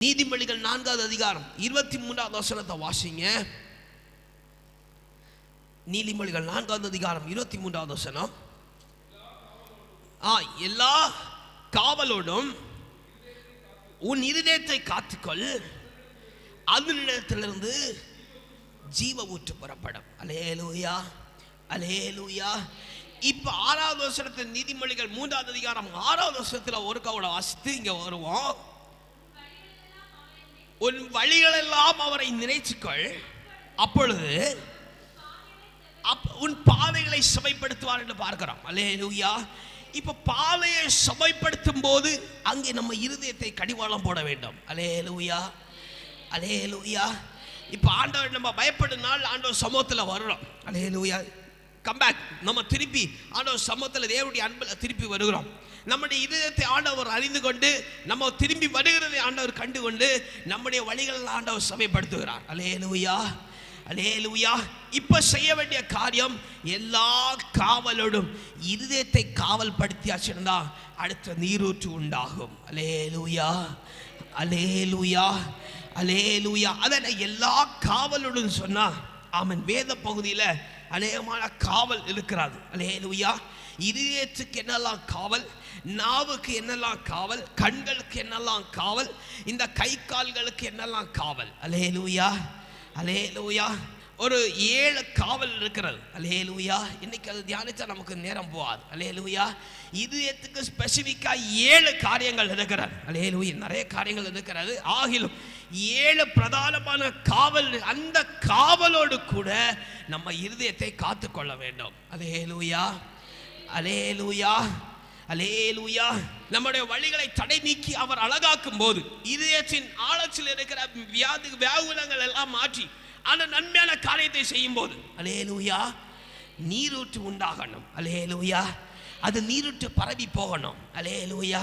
நீதிமொழிகள் 4வது அதிகாரம் 23வது வசனத்தை வாசிங்க. நீதிமொழிகள் 4வது அதிகாரம் 23வது வசனம். எல்லா காவலோடும் உன் இருதயத்தை காத்துக்கொள், அதனிடத்திலிருந்து ஜீவ ஊற்று புறப்படும். அல்லேலூயா, அல்லேலூயா. இப்ப 6வது வசனத்தில் நீதிமொழிகள் 3வது அதிகாரம் 6வது வசனத்தில் ஒரு கவலை வாசித்து இங்க வருவோம். உன் வழிகளெல்லாம் அவரை நினைச்சுக்கள், அப்பொழுது உன் பாதைகளை சபைப்படுத்துவார் என்று பார்க்கிறோம். அல்லேலூயா. இப்ப பாதையை சபைப்படுத்தும் போது அங்கே நம்ம இருதயத்தை கடிவாளம் போட வேண்டும். அல்லேலூயா, அல்லேலூயா. இப்ப ஆண்டவர் நம்ம பயப்படும் நாள் ஆண்டவர் சமூகத்தில் வர்றோம். அல்லேலூயா. கம்பேக், நம்ம திருப்பி ஆண்டவர் சமூகத்தில் தேவனுடைய அன்பில் திருப்பி வருகிறோம். நம்முடைய இதயத்தை ஆண்டவர் அறிந்து கொண்டு நம்ம திரும்பி வருகிறதை ஆண்டவர் கண்டு கொண்டு நம்முடைய வழிகளில் ஆண்டவர் சபைப்படுத்துகிறார். அல்லேலூயா, அல்லேலூயா. இப்ப செய்ய வேண்டிய காரியம், எல்லா காவலோடும் இருதயத்தை காவல் படுத்தியாச்சுன்னா அடுத்த நீரூற்று உண்டாகும். அல்லேலூயா, அல்லேலூயா, அல்லேலூயா. அதனை எல்லா காவலோடும் சொன்னா ஆமென். வேத பகுதியில் அநேகமான காவல் இருக்கிறது. அல்லேலூயா. இதயத்துக்கு என்னெல்லாம் காவல், நாவுக்கு என்னெல்லாம் காவல், கண்களுக்கு என்னெல்லாம் காவல், இந்த கை கால்களுக்கு என்னெல்லாம் காவல். அல்லேலூயா, அல்லேலூயா. ஒரு 7 காவல் இருக்கிறது. அல்லேலூயா. இன்னைக்கு அது தியானிச்சா நமக்கு நேரம் போகாது. அல்லேலூயா. இதயத்துக்கு ஸ்பெசிஃபிக்கா 7 காரியங்கள் இருக்கிறது. அல்லேலூயா. நிறைய காரியங்கள் இருக்கிறது. ஆகிலும் 7 பிரதானமான காவல், அந்த காவலோடு கூட நம்ம இருதயத்தை காத்துக்கொள்ள வேண்டும். அல்லேலூயா, அல்லேலூயா, அல்லேலூயா. நம்முடைய வழிகளை தடை நீக்கி அவர் அழகாக்கும் போது இதயத்தின் ஆழத்தில் இருக்கிற வியாகுலங்கள் எல்லாம் மாற்றி அந்த நன்மையான காரியத்தை செய்யும் போது அல்லேலூயா நீரூற்று உண்டாகணும். அல்லேலூயா. அது நீரூற்று பரவி போகணும். அல்லேலூயா.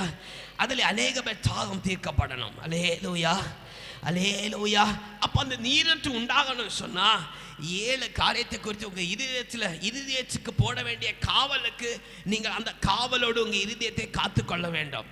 அதில் அநேக பேர் தாகம் தீர்க்கப்படணும். அல்லேலூயா, அல்லேலூயா. அப்ப அந்த நீரூற்று உண்டாகணும் சொன்னா 7 காரியத்தை குறித்து உங்க இருதயத்துக்கு போட வேண்டிய காவலுக்கு நீங்கள் அந்த காவலோடு உங்க இருதயத்தை காத்துக்கொள்ள வேண்டும்.